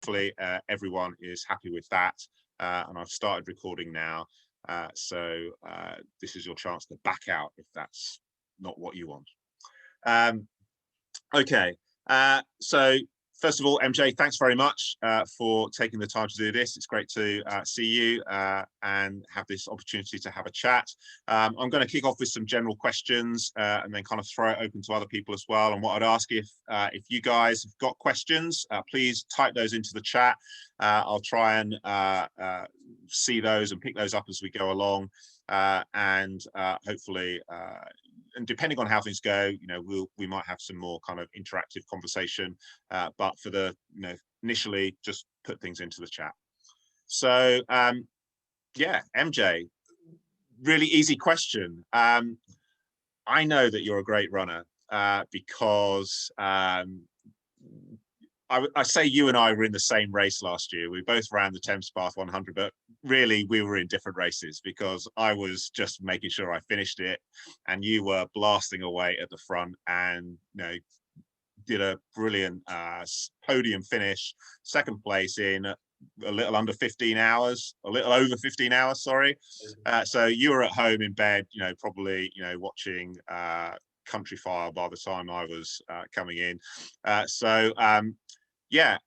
hopefully everyone is happy with that. And I've started recording now. So this is your chance to back out if that's not what you want. Okay, so first of all, MJ, thanks very much for taking the time to do this. It's great to see you and have this opportunity to have a chat. I'm going to kick off with some general questions and then kind of throw it open to other people as well. And what I'd ask, if you guys have got questions, please type those into the chat. I'll try and see those and pick those up as we go along. And hopefully, and depending on how things go, you know, we might have some more kind of interactive conversation. But for the, you know, initially, just put things into the chat. So yeah, MJ, really easy question. I know that you're a great runner because I say you and I were in the same race last year. We both ran the Thames Path 100, but really we were in different races because I was just making sure I finished it and you were blasting away at the front and, you know, did a brilliant podium finish, second place in a little under 15 hours, a little over 15 hours, sorry. So you were at home in bed, you know, probably, you know, watching Country File by the time I was coming in. Yeah,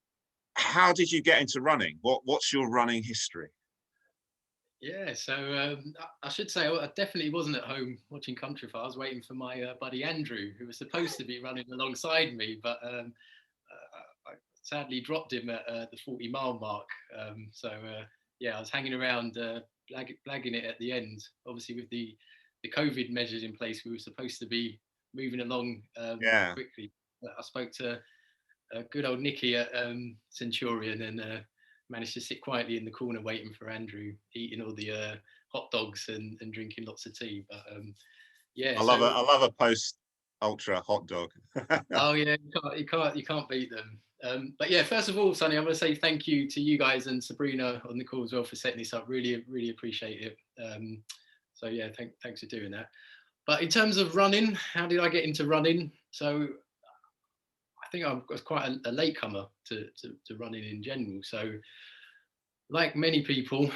how did you get into running? What's your running history? Yeah, so I should say I definitely wasn't at home watching Country File. I was waiting for my buddy Andrew, who was supposed to be running alongside me, but I sadly dropped him at the 40-mile mark. Yeah, I was hanging around blagging it at the end. Obviously, with the COVID measures in place, we were supposed to be moving along quickly. I spoke to good old Nicky at Centurion and managed to sit quietly in the corner waiting for Andrew, eating all the hot dogs and drinking lots of tea. But yeah, I love a post ultra hot dog. Oh yeah, you can't beat them. But yeah, first of all, Sonny, I want to say thank you to you guys and Sabrina on the call as well for setting this up. Really appreciate it. So yeah, thanks for doing that. But in terms of running, how did I get into running? So I think I was quite a latecomer to running in general. So like many people,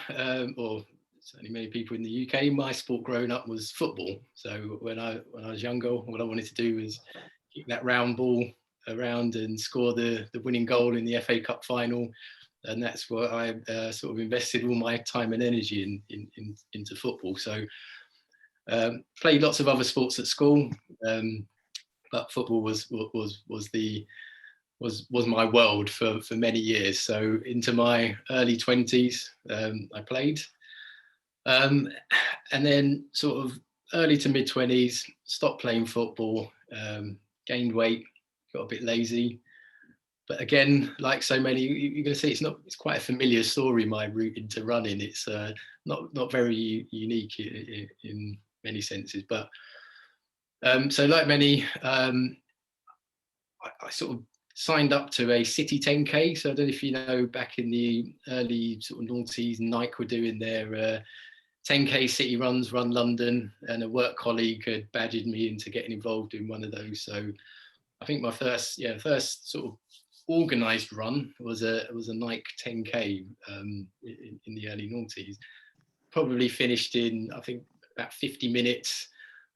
or certainly many people in the UK, my sport growing up was football. So when I was younger, what I wanted to do was kick that round ball around and score the winning goal in the FA Cup final. And that's what I sort of invested all my time and energy into football. So played lots of other sports at school, but football was my world for many years. So into my early 20s, I played. And then sort of early to mid 20s, stopped playing football, gained weight, got a bit lazy. But again, like so many, you're going to see it's quite a familiar story, my route into running. It's not very unique in many senses. But so like many, I sort of signed up to a city 10K. So I don't know if you know, back in the early sort of noughties, Nike were doing their 10K city runs, Run London, and a work colleague had badgered me into getting involved in one of those. So I think my first sort of organised run was a Nike 10K in the early noughties. Probably finished in, I think, about 50 minutes.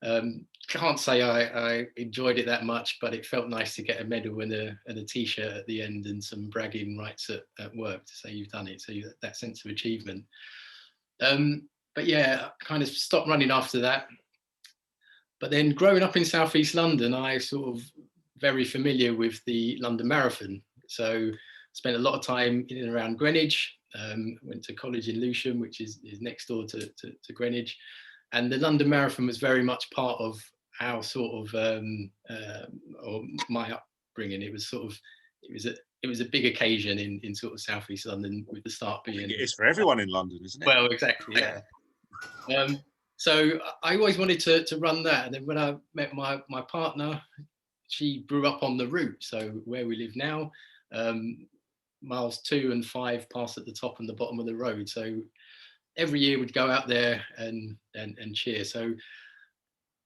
Can't say I enjoyed it that much, but it felt nice to get a medal and a t-shirt at the end and some bragging rights at work to say you've done it. So that sense of achievement. But yeah, I kind of stopped running after that. But then growing up in Southeast London, I sort of very familiar with the London Marathon. So spent a lot of time in and around Greenwich. Went to college in Lewisham, which is next door to Greenwich. And the London Marathon was very much part of our sort of, or my upbringing. It was a big occasion in sort of Southeast London, with the start being. It's for everyone in London, isn't it? Well, exactly, yeah. So I always wanted to run that. And then when I met my partner, she grew up on the route. So where we live now, miles 2 and 5 pass at the top and the bottom of the road. So every year we'd go out there and cheer. So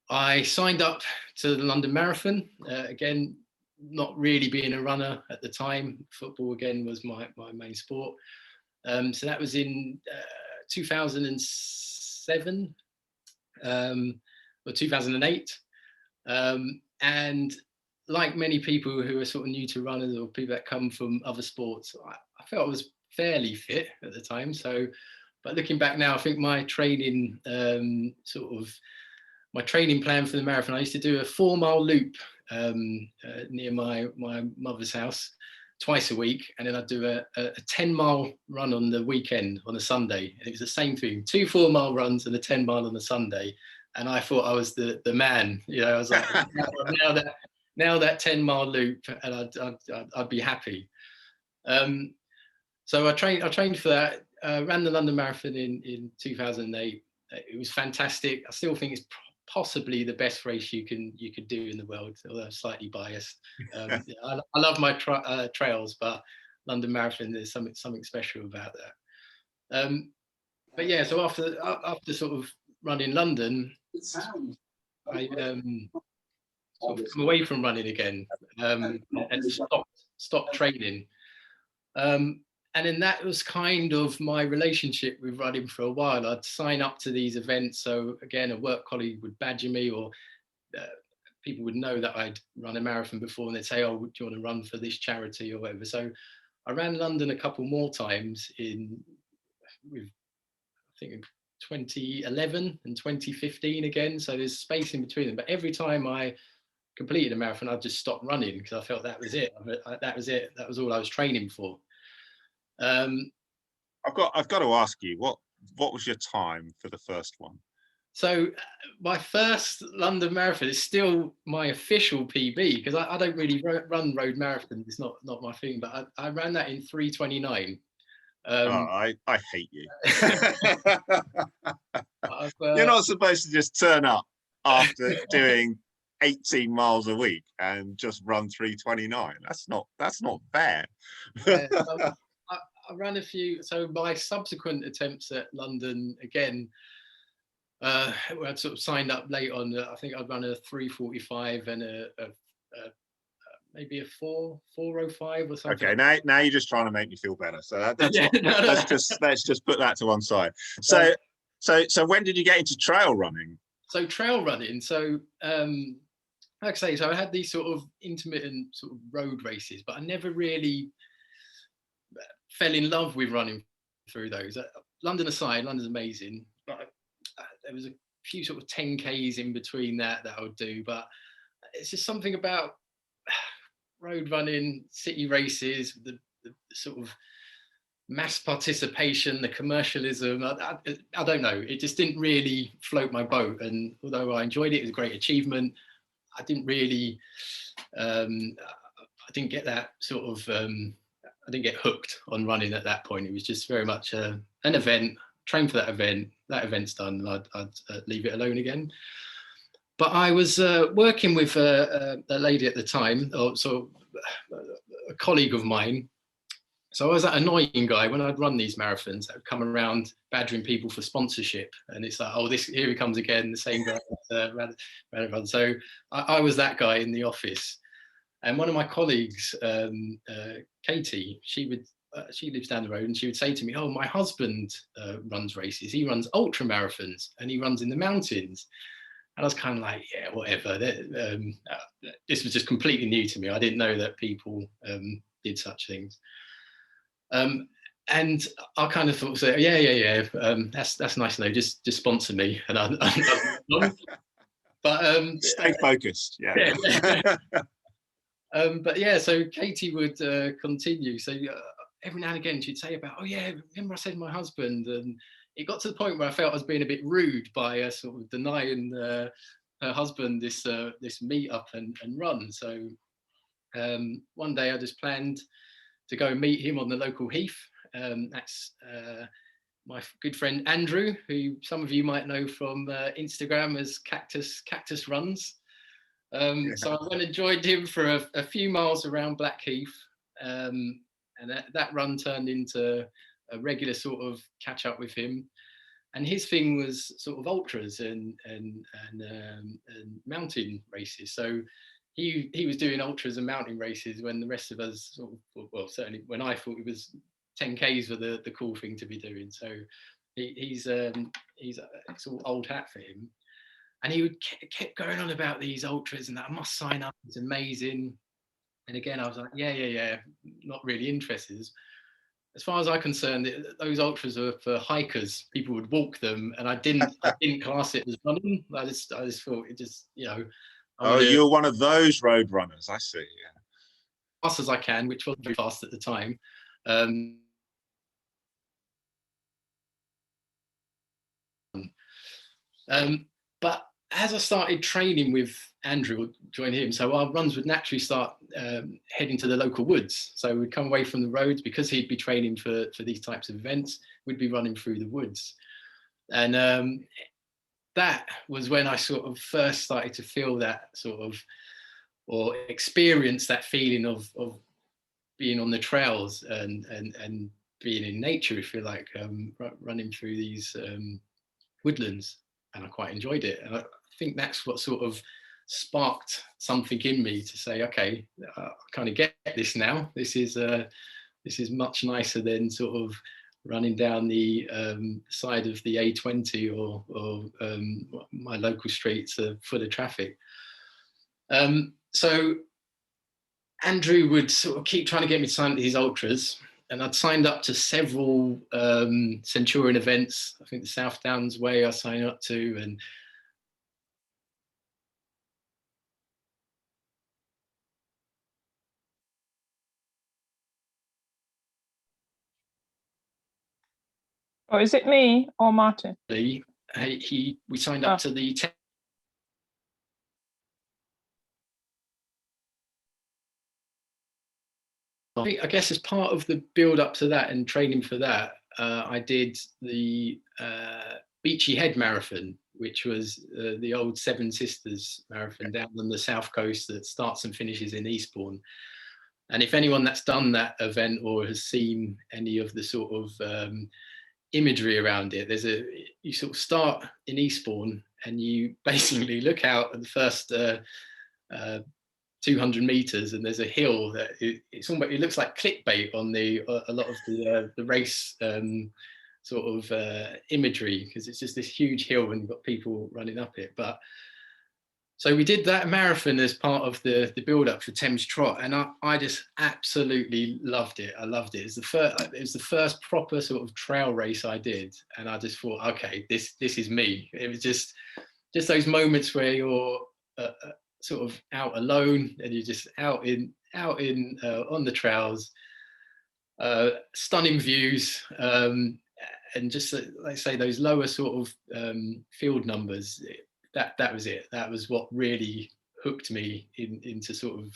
I signed up to the London Marathon. Again, not really being a runner at the time. Football again was my main sport. So that was in 2007 or 2008. And like many people who are sort of new to runners or people that come from other sports, I felt I was fairly fit at the time. So, but looking back now, I think my training my training plan for the marathon, I used to do a 4-mile loop near my mother's house twice a week, and then I'd do a 10-mile run on the weekend on a Sunday, and it was the same thing, 2 4-mile runs and a 10-mile on a Sunday. And I thought I was the man, you know. I was like, now that 10-mile loop, and I'd be happy. So I trained for that. Ran the London Marathon in 2008. It was fantastic. I still think it's possibly the best race you could do in the world, although I'm slightly biased. I love my trails, but London Marathon, there's something special about that. But yeah, so after sort of running London, I sort of come away from running again, and stopped training. And then that was kind of my relationship with running for a while. I'd sign up to these events. So again, a work colleague would badger me, or people would know that I'd run a marathon before, and they'd say, "Oh, do you want to run for this charity or whatever?" So I ran London a couple more times I think in 2011 and 2015 again. So there's space in between them. But every time I completed a marathon, I'd just stop running because I felt that was it. That was it. That was all I was training for. I've got to ask you, what was your time for the first one? So my first London Marathon is still my official PB, because I don't really run road marathons. It's not my thing, but I ran that in 3:29. I hate you. You're not supposed to just turn up after doing 18 miles a week and just run 3:29. That's not fair. I ran a few. So my subsequent attempts at London again, I'd sort of signed up late on. I think I'd run a 3:45 and maybe a 4:05 or something. Okay, now you're just trying to make me feel better. So let's just put that to one side. So when did you get into trail running? So trail running. So like I say, so I had these sort of intermittent sort of road races, but I never really fell in love with running through those. London aside, London's amazing, but there was a few sort of 10Ks in between that I would do. But it's just something about road running, city races, the sort of mass participation, the commercialism. I don't know. It just didn't really float my boat. And although I enjoyed it, it was a great achievement. I didn't really, I didn't get that sort of, I didn't get hooked on running at that point. It was just very much an event, train for that event's done, and I'd leave it alone again. But I was working with a lady at the time, or so a colleague of mine. So I was that annoying guy when I'd run these marathons that would come around badgering people for sponsorship, and it's like, oh, here he comes again, the same guy ran. So I was that guy in the office. And one of my colleagues, Katie, she lives down the road, and she would say to me, "Oh, my husband runs races. He runs ultra marathons, and he runs in the mountains." And I was kind of like, "Yeah, whatever." This was just completely new to me. I didn't know that people did such things. And I kind of thought, yeah. That's nice to know. Just sponsor me, and but stay focused. Yeah. But yeah, so Katie would continue. So every now and again she'd say about, "Oh yeah, remember I said my husband?" And it got to the point where I felt I was being a bit rude by sort of denying her husband this meet up and run. So one day I just planned to go and meet him on the local heath. That's my good friend Andrew, who some of you might know from Instagram as Cactus Runs. So I went and joined him for a few miles around Blackheath, and that run turned into a regular sort of catch up with him. And his thing was sort of ultras and mountain races. So he was doing ultras and mountain races when the rest of us, well, certainly when I thought it was 10Ks were the cool thing to be doing. So he's it's all old hat for him. And he would kept going on about these ultras and that I must sign up. It's amazing. And again, I was like, yeah, not really interested. As far as I'm concerned, those ultras are for hikers. People would walk them, and I didn't class it as running. I just thought it just, you know. Oh, you're one of those road runners. I see. Yeah. Fast as I can, which wasn't very fast at the time. But as I started training with Andrew, join him, so our runs would naturally start heading to the local woods. So we'd come away from the roads because he'd be training for these types of events. We'd be running through the woods, and that was when I sort of first started to feel that sort of, or experience that feeling of being on the trails and being in nature, if you like, running through these woodlands, and I quite enjoyed it. And I think that's what sort of sparked something in me to say, okay, I kind of get this now. This is much nicer than sort of running down the side of the A20 or my local streets are full of traffic. So Andrew would sort of keep trying to get me to sign up to these ultras, and I'd signed up to several Centurion events. I think the South Downs Way I signed up to, and Oh, is it me or Martin? we signed up to the I guess as part of the build up to that and training for that, I did the Beachy Head Marathon, which was the old Seven Sisters Marathon down on the south coast that starts and finishes in Eastbourne. And if anyone that's done that event or has seen any of the sort of imagery around it, you sort of start in Eastbourne and you basically look out at the first 200 meters, and there's a hill that it looks like clickbait on a lot of the race sort of imagery, because it's just this huge hill and you've got people running up it. But so we did that marathon as part of the build up for Thames Trot, and I just absolutely loved it. I loved it. It was the first proper sort of trail race I did, and I just thought, okay, this is me. It was just those moments where you're sort of out alone and you're just out in on the trails, stunning views, and just like I say, those lower sort of field numbers. That was it. That was what really hooked me into sort of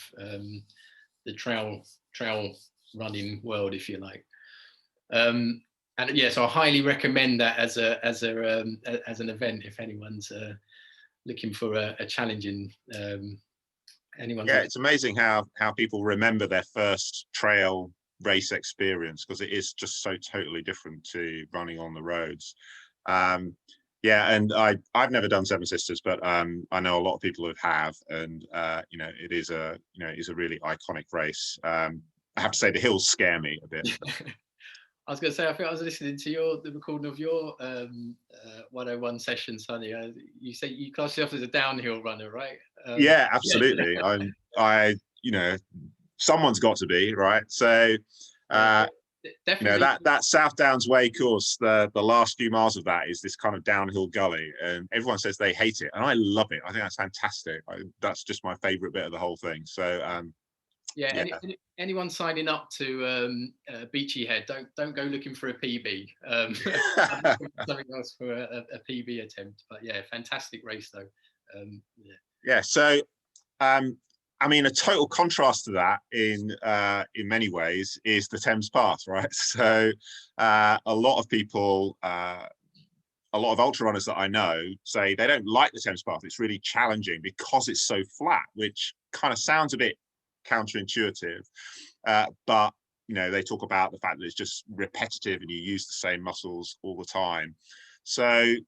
the trail running world, if you like. And yeah, so I highly recommend that as an event if anyone's looking for a challenging anyone. Yeah, it's amazing how people remember their first trail race experience, because it is just so totally different to running on the roads. Yeah, and I've never done Seven Sisters, but I know a lot of people have, and you know, it is a really iconic race. I have to say the hills scare me a bit. I was going to say, I think I was listening to the recording of your 101 session, Sonny. You say you class yourself as a downhill runner, right? Yeah, absolutely. I you know, someone's got to be, right? So definitely. You know, that South Downs Way course, the last few miles of that is this kind of downhill gully, and everyone says they hate it, and I love it. I think that's fantastic. That's just my favorite bit of the whole thing. So yeah. Anyone signing up to Beachy Head, don't go looking for a PB. Something else for a PB attempt. But yeah, fantastic race though. Yeah. So I mean, a total contrast to that in many ways is the Thames Path, right? So a lot of people, a lot of ultra runners that I know say they don't like the Thames Path. It's really challenging because it's so flat, which kind of sounds a bit counterintuitive, but you know, they talk about the fact that it's just repetitive and you use the same muscles all the time. So you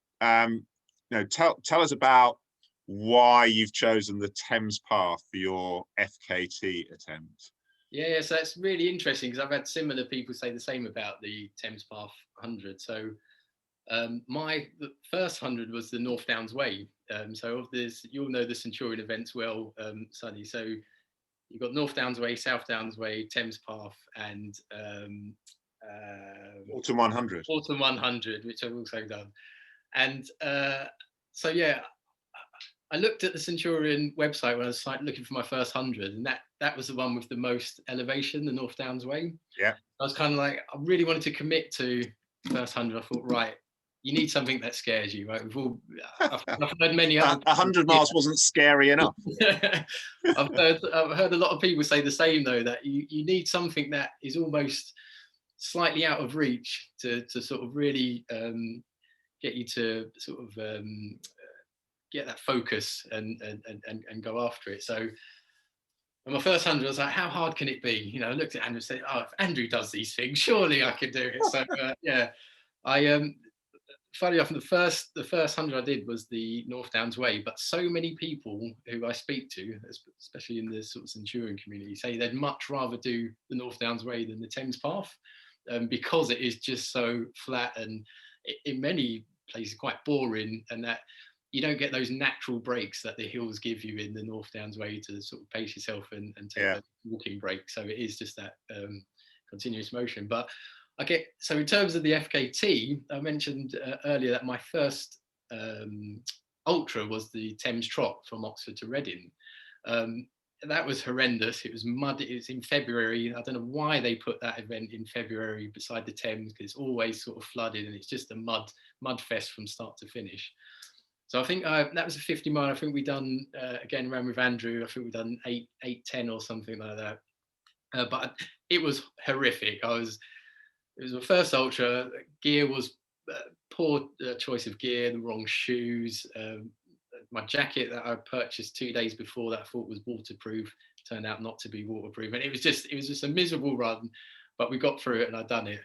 know, tell us about why you've chosen the Thames Path for your FKT attempt. Yeah, so that's really interesting because I've had similar people say the same about the Thames Path 100. So the first 100 was the North Downs Way. So of this, you'll know the Centurion events well, Sonny. So you've got North Downs Way, South Downs Way, Thames Path, and Autumn 100. Autumn 100, which I've also done. And so yeah, I looked at the Centurion website when I was looking for my first 100, and that was the one with the most elevation, the North Downs Way. Yeah. I was kind of like, I really wanted to commit to first 100. I thought, right, you need something that scares you, right? I've heard many other 100 miles wasn't scary enough. I've heard a lot of people say the same though, that you need something that is almost slightly out of reach to sort of really get you to sort of get that focus and go after it. So on my first 100, I was like, how hard can it be? You know, I looked at Andrew and said, oh, if Andrew does these things, surely I can do it. So yeah, I funny enough, the first 100 I did was the North Downs Way, but so many people who I speak to, especially in the sort of Centurion community, say they'd much rather do the North Downs Way than the Thames Path, because it is just so flat and in many places quite boring, and that you don't get those natural breaks that the hills give you in the North Downs Way to sort of pace yourself and take a walking break. So it is just that continuous motion. But so in terms of the FKT, I mentioned earlier that my first ultra was the Thames Trot from Oxford to Reading. That was horrendous. It was muddy. It was in February. I don't know why they put that event in February beside the Thames, because it's always sort of flooded and it's just a mud fest from start to finish. So I think that was a 50 mile. I think we done again, ran with Andrew. I think we done 8:10 or something like that. But it was horrific. It was my first ultra. Gear was poor choice of gear, the wrong shoes. My jacket that I purchased 2 days before that I thought was waterproof turned out not to be waterproof, and it was just a miserable run. But we got through it, and I'd done it.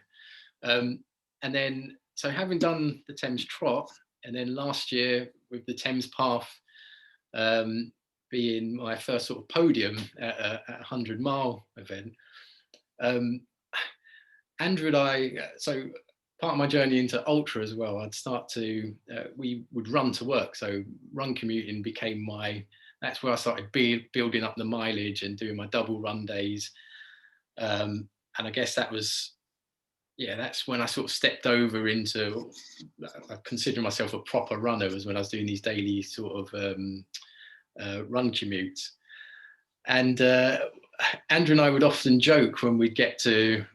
And then, so having done the Thames Trot, and then last year with the Thames Path being my first sort of podium at a 100-mile event, Andrew and I, so part of my journey into ultra as well, I'd start to, we would run to work. So run commuting became that's where I started building up the mileage and doing my double run days. And I guess that was, that's when I sort of stepped over into, I consider myself a proper runner, was when I was doing these daily sort of run commutes. And Andrew and I would often joke when we'd get to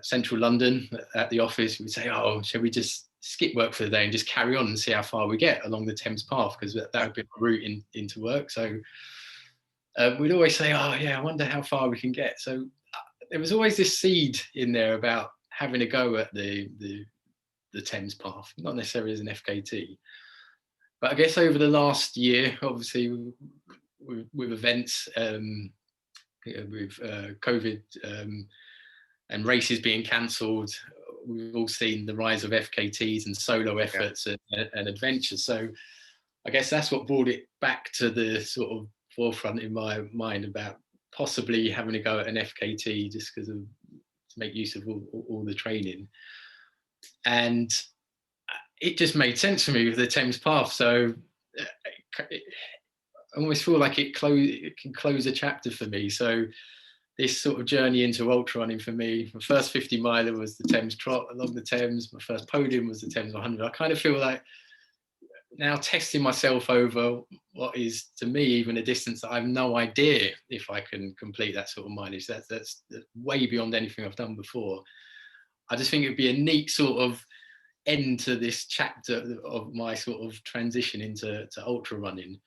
central London at the office, we'd say, oh, shall we just skip work for the day and just carry on and see how far we get along the Thames Path, because that would be a route into work. So we'd always say, oh yeah, I wonder how far we can get. So there was always this seed in there about having a go at the Thames Path, not necessarily as an FKT. But I guess over the last year, obviously with events, with COVID and races being cancelled, we've all seen the rise of FKTs and solo efforts and adventures. So I guess that's what brought it back to the sort of forefront in my mind about possibly having to go at an FKT, just because to make use of all the training. And it just made sense for me with the Thames Path. So I almost feel like it can close a chapter for me. So this sort of journey into ultra running for me, my first 50 miler was the Thames Trot along the Thames. My first podium was the Thames 100. I kind of feel like now testing myself over what is to me even a distance that I have no idea if I can complete that sort of mileage. That's way beyond anything I've done before. I just think it would be a neat sort of end to this chapter of my sort of transition into ultra running.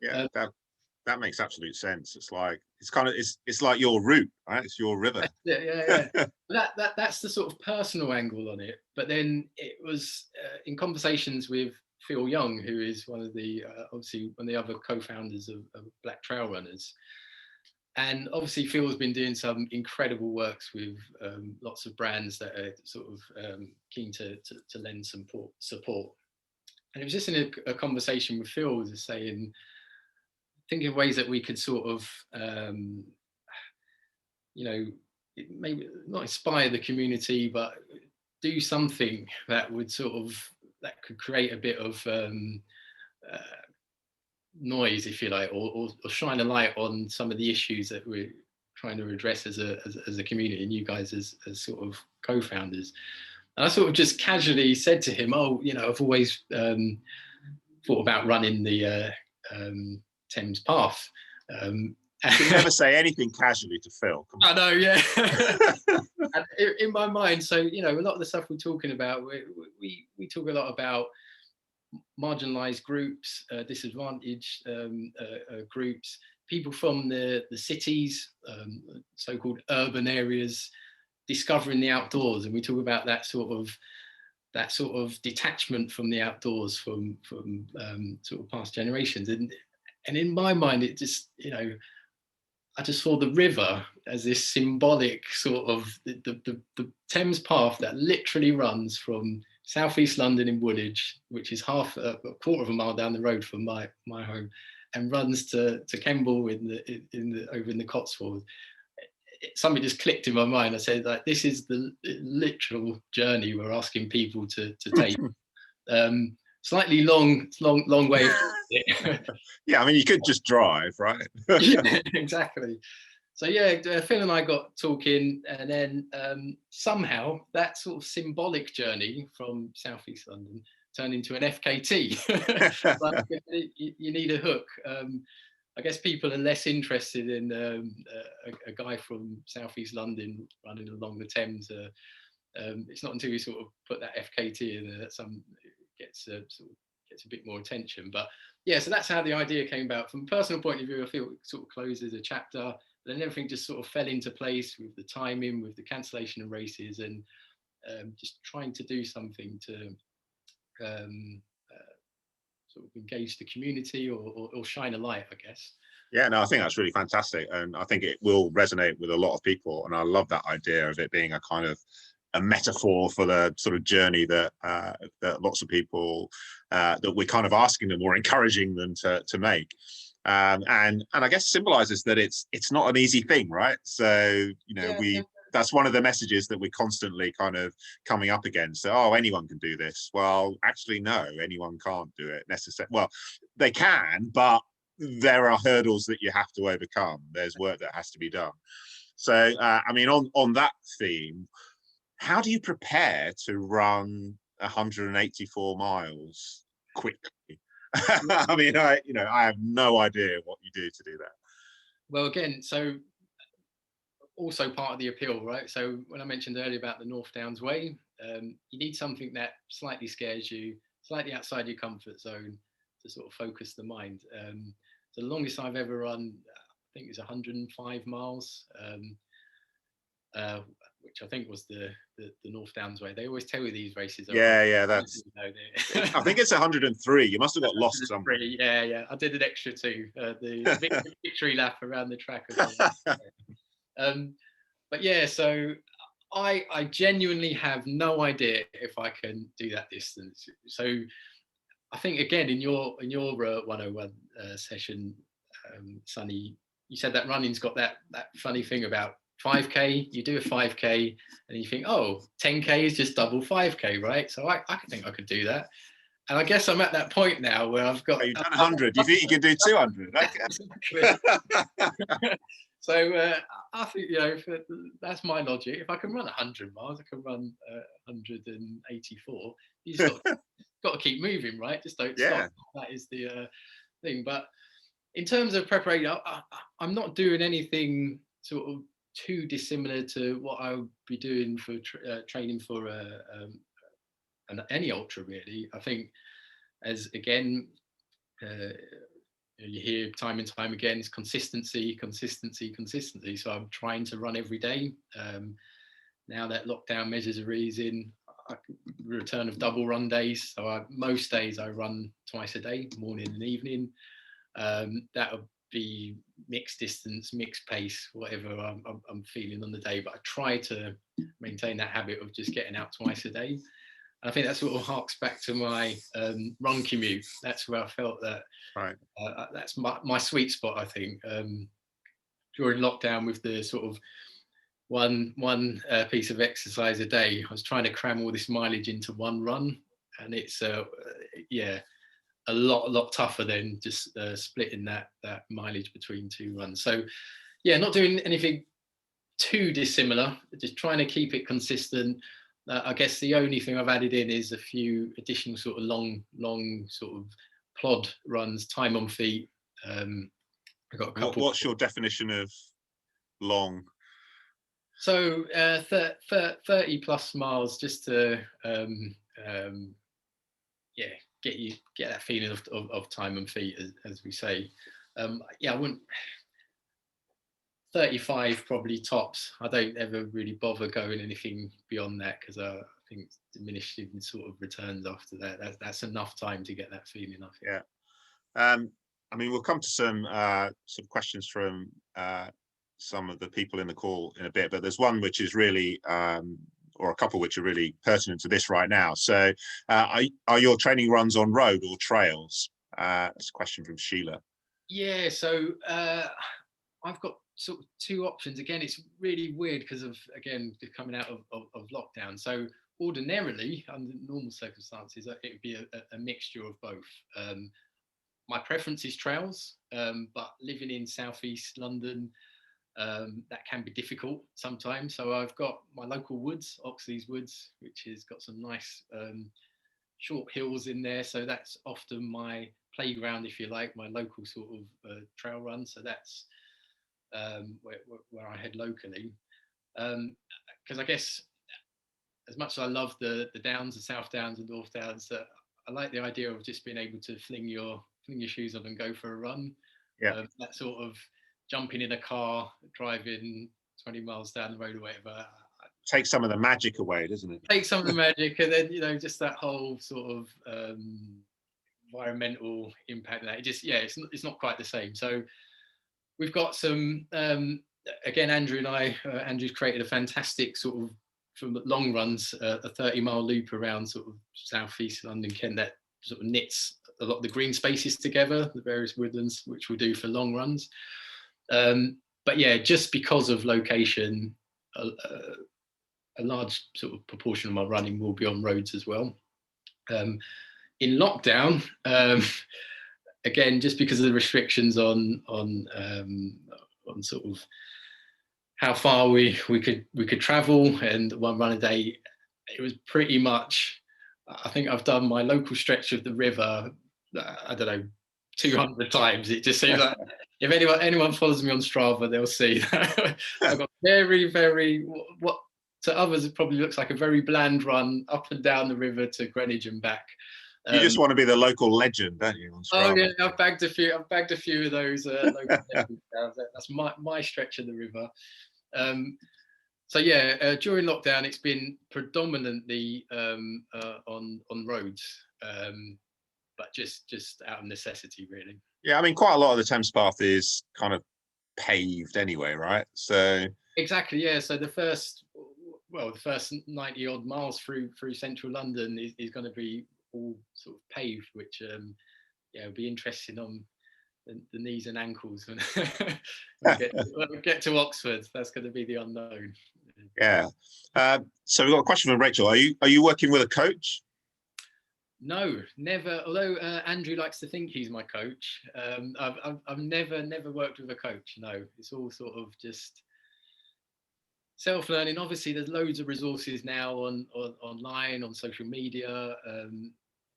Yeah, that makes absolute sense. It's like it's like your route, right? It's your river. Yeah. That's the sort of personal angle on it. But then it was in conversations with Phil Young, who is one of the obviously one of the other co-founders of Black Trail Runners. And obviously Phil's been doing some incredible works with lots of brands that are sort of keen to lend some support. And it was just in a conversation with Phil, just saying, thinking of ways that we could sort of, you know, maybe not inspire the community, but do something that would sort of, that could create a bit of noise, if you like, or shine a light on some of the issues that we're trying to address as a community, and you guys as sort of co-founders. And I sort of just casually said to him, oh, you know, I've always thought about running the Thames Path. You can never say anything casually to Phil. I know, yeah. And in my mind, so, you know, a lot of the stuff we're talking about, we talk a lot about marginalized groups, disadvantaged groups, people from the cities, so-called urban areas, discovering the outdoors. And we talk about that sort of detachment from the outdoors from sort of past generations. And in my mind, it just, you know, I just saw the river as this symbolic sort of the Thames Path that literally runs from southeast London in Woolwich, which is a quarter of a mile down the road from my home, and runs to Kemble over in the Cotswolds. Something just clicked in my mind. I said, like, this is the literal journey we're asking people to take. Slightly long way. Yeah, I mean, you could just drive, right? Yeah, exactly. So yeah, Phil and I got talking, and then somehow that sort of symbolic journey from southeast London turned into an FKT. Like, you need a hook. I guess people are less interested in a guy from southeast London running along the Thames. It's not until you sort of put that FKT in that some gets a bit more attention. But yeah, so that's how the idea came about. From a personal point of view, I feel it sort of closes a chapter. Then everything just sort of fell into place with the timing, with the cancellation of races, and just trying to do something to sort of engage the community or shine a light, I guess. Yeah, no, I think that's really fantastic, and I think it will resonate with a lot of people. And I love that idea of it being a kind of a metaphor for the sort of journey that that lots of people that we're kind of asking them or encouraging them to make. And I guess symbolizes that it's not an easy thing, right? So, you know, that's one of the messages that we're constantly kind of coming up against. So, oh, anyone can do this. Well, actually, no, anyone can't do it necessarily. Well, they can, but there are hurdles that you have to overcome. There's work that has to be done. So, I mean, on that theme, how do you prepare to run 184 miles quickly? I mean, I have no idea what you do to do that. Well, again, so also part of the appeal, right? So when I mentioned earlier about the North Downs Way, you need something that slightly scares you, slightly outside your comfort zone to sort of focus the mind. So the longest I've ever run, I think, is 105 miles, which I think was the North Downs Way. They always tell you these races are. Yeah, that's. I think it's 103. You must have got lost somewhere. Yeah. I did an extra 2, the victory lap around the track. But yeah, so I genuinely have no idea if I can do that distance. So I think, again, in your 101 session, Sonny, you said that running's got that funny thing about 5K. You do a 5K and you think, oh, 10K is just double 5K, right? So I think I could do that. And I guess I'm at that point now where I've got. Oh, you've done 100. You think you can do 200? So I think, you know, that's my logic. If I can run 100 miles, I can run 184. You just got to keep moving, right? Just don't stop. That is the thing. But in terms of preparation, I'm not doing anything sort of too dissimilar to what I would be doing for training for any ultra, really. I think, as again, you hear time and time again, it's consistency. So I'm trying to run every day. Now that lockdown measures are easing, return of double run days. So most days I run twice a day, morning and evening. That'll be mixed distance, mixed pace, whatever I'm feeling on the day. But I try to maintain that habit of just getting out twice a day. I think that sort of harks back to my run commute. That's where I felt that that's my sweet spot, I think. During lockdown, with the sort of one piece of exercise a day, I was trying to cram all this mileage into one run, and it's yeah, a lot tougher than just splitting that mileage between 2 runs. So yeah, not doing anything too dissimilar, just trying to keep it consistent. I guess the only thing I've added in is a few additional sort of long sort of plod runs, time on feet. I've got a couple. What's your definition of long? So 30 plus miles, just to yeah, get that feeling of time and feet, as we say. Yeah, I wouldn't. 35 probably tops. I don't ever really bother going anything beyond that, because I think it's diminishing sort of returns after that. That's enough time to get that feeling, I think. Yeah. I mean, we'll come to some sort of questions from some of the people in the call in a bit, but there's one which is really, or a couple which are really pertinent to this right now. So are your training runs on road or trails? That's a question from Sheila. Yeah, so I've got sort of 2 options. Again, it's really weird because of, again, coming out of lockdown. So ordinarily, under normal circumstances, it would be a mixture of both. My preference is trails, but living in southeast London, that can be difficult sometimes. So I've got my local woods, Oxley's Woods, which has got some nice short hills in there. So that's often my playground, if you like, my local sort of trail run. So that's where I head locally. Because I guess, as much as I love the Downs, the South Downs and North Downs, I like the idea of just being able to fling your shoes on and go for a run. Yeah. That sort of jumping in a car, driving 20 miles down the road or whatever. Take some of the magic away, doesn't it? Take some of the magic, and then, you know, just that whole sort of environmental impact. That it just, yeah, it's not quite the same. So we've got some, again, Andrew and I, Andrew's created a fantastic sort of, from long runs, a 30-mile loop around sort of southeast London, Kent, that sort of knits a lot of the green spaces together, the various woodlands, which we'll do for long runs. But yeah, just because of location, a large sort of proportion of my running will be on roads as well. In lockdown, again, just because of the restrictions on sort of how far we could travel, and one run a day, it was pretty much, I think I've done my local stretch of the river, I don't know, 200 times. It just seems like, if anyone follows me on Strava, they'll see that I've got very, what to others it probably looks like a very bland run up and down the river to Greenwich and back. You just want to be the local legend, don't you? On Strava? Oh yeah, I've bagged a few of those local legends. That's my stretch of the river. So yeah, during lockdown, it's been predominantly on roads, but just out of necessity, really. Yeah, I mean, quite a lot of the Thames Path is kind of paved anyway, right? So exactly, yeah. So the first 90 odd miles through central London is going to be all sort of paved, which yeah, will be interesting on the knees and ankles when we get to Oxford. That's going to be the unknown. Yeah. So we've got a question from Rachel. Are you working with a coach? No, never. Although Andrew likes to think he's my coach, I've never worked with a coach. No, it's all sort of just self-learning. Obviously, there's loads of resources now online, on social media.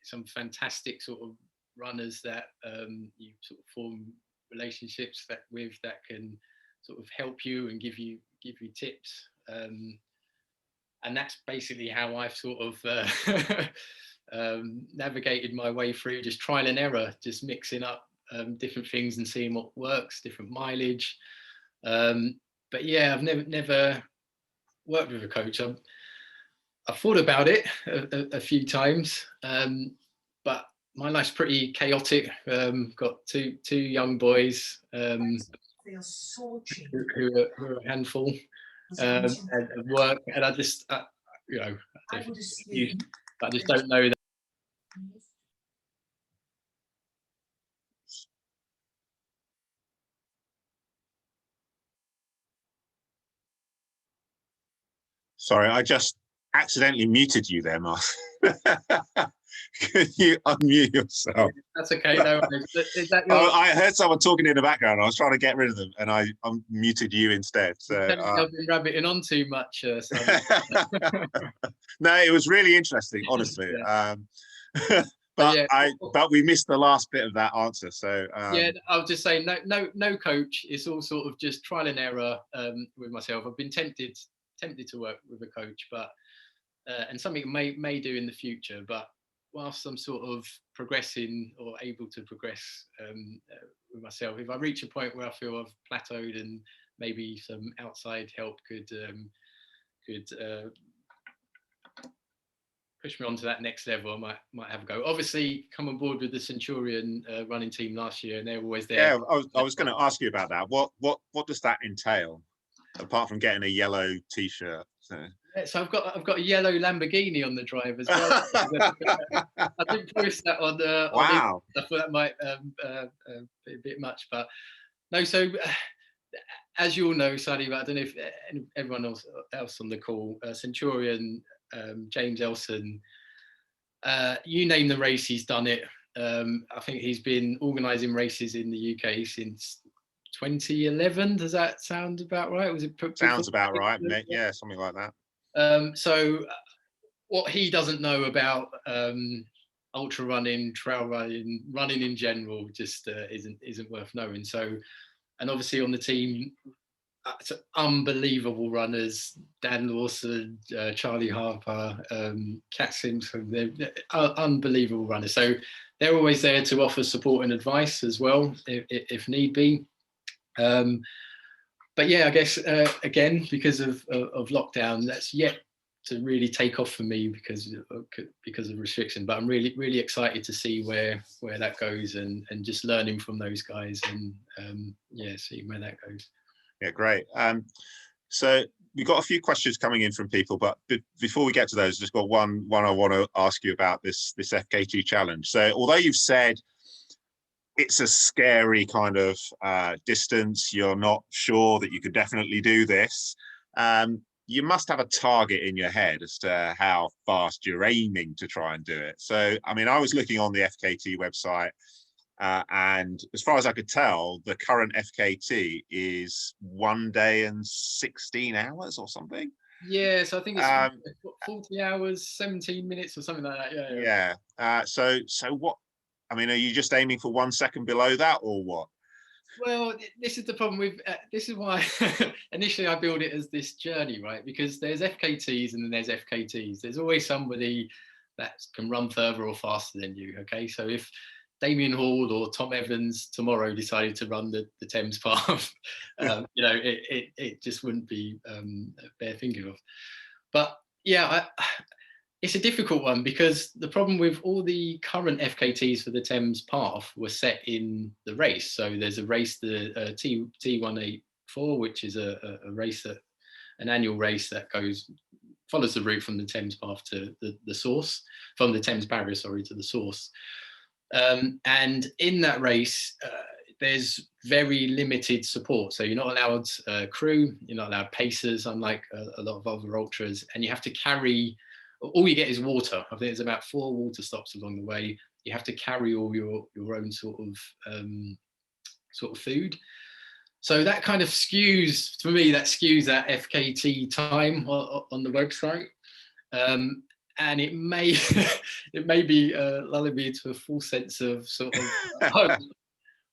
Some fantastic sort of runners that you sort of form relationships with that can sort of help you and give you tips. And that's basically how I've sort of navigated my way through, just trial and error, just mixing up different things and seeing what works, different mileage. But yeah, I've never worked with a coach. I've thought about it a few times, but my life's pretty chaotic. Got two young boys who are a handful, and work, and I just, you know, But I just don't know that. Sorry, I just accidentally muted you there, Mark. Can you unmute yourself? That's okay. No worries. Is that your... I heard someone talking in the background. I was trying to get rid of them, and I muted you instead. So I've been rabbiting on too much. No, it was really interesting, honestly. Yeah. But yeah. but we missed the last bit of that answer. So yeah, I was just saying, no coach. It's all sort of just trial and error with myself. I've been tempted to work with a coach, but and something may do in the future. But whilst I'm sort of progressing or able to progress with myself, if I reach a point where I feel I've plateaued and maybe some outside help could push me on to that next level, I might have a go. Obviously, come on board with the Centurion running team last year, and they're always there. Yeah, I was going to ask you about that. What does that entail, apart from getting a yellow T-shirt? So I've got a yellow Lamborghini on the drive as well. I didn't post that on wow. I thought that might be a bit much, but no. So as you all know, Sadie, but I don't know if everyone else on the call, Centurion, James Elson, you name the race, he's done it. I think he's been organising races in the UK since 2011. Does that sound about right? Was it? Sounds about right, mate. Yeah, something like that. So what he doesn't know about ultra running, trail running in general, just isn't worth knowing. So, and obviously on the team, unbelievable runners: Dan Lawson, Charlie Harper, Kat Simpson. They're unbelievable runners. So they're always there to offer support and advice as well, if need be. But yeah, I guess again, because of lockdown, that's yet to really take off for me because of restriction. But I'm really excited to see where that goes and just learning from those guys and yeah, seeing where that goes. Yeah, great. So we've got a few questions coming in from people, but before we get to those, just got one I want to ask you about this FKT challenge. So although you've said it's a scary kind of distance, you're not sure that you could definitely do this, you must have a target in your head as to how fast you're aiming to try and do it. So, I mean, I was looking on the FKT website, and as far as I could tell, the current FKT is 1 day and 16 hours or something. Yeah, so I think it's 40 hours, 17 minutes or something like that. Yeah. So what, I mean, are you just aiming for 1 second below that or what? Well, this is the problem with, this is why initially I build it as this journey, right? Because there's FKTs and then there's FKTs. There's always somebody that can run further or faster than you, okay? So if Damien Hall or Tom Evans tomorrow decided to run the Thames Path, you know, it just wouldn't be bare thinking of. But yeah, it's a difficult one because the problem with all the current FKTs for the Thames Path were set in the race. So there's a race, the T184, which is a race an annual race that follows the route from the Thames Path to the source, from the Thames barrier, sorry, to the source. And in that race, there's very limited support. So you're not allowed crew, you're not allowed pacers, unlike a lot of other ultras, and you have to carry. All you get is water. I think there's about 4 water stops along the way. You have to carry all your own sort of food. So that kind of skews, for me, that FKT time on the website. And it may be lulling me into a full sense of sort of hope.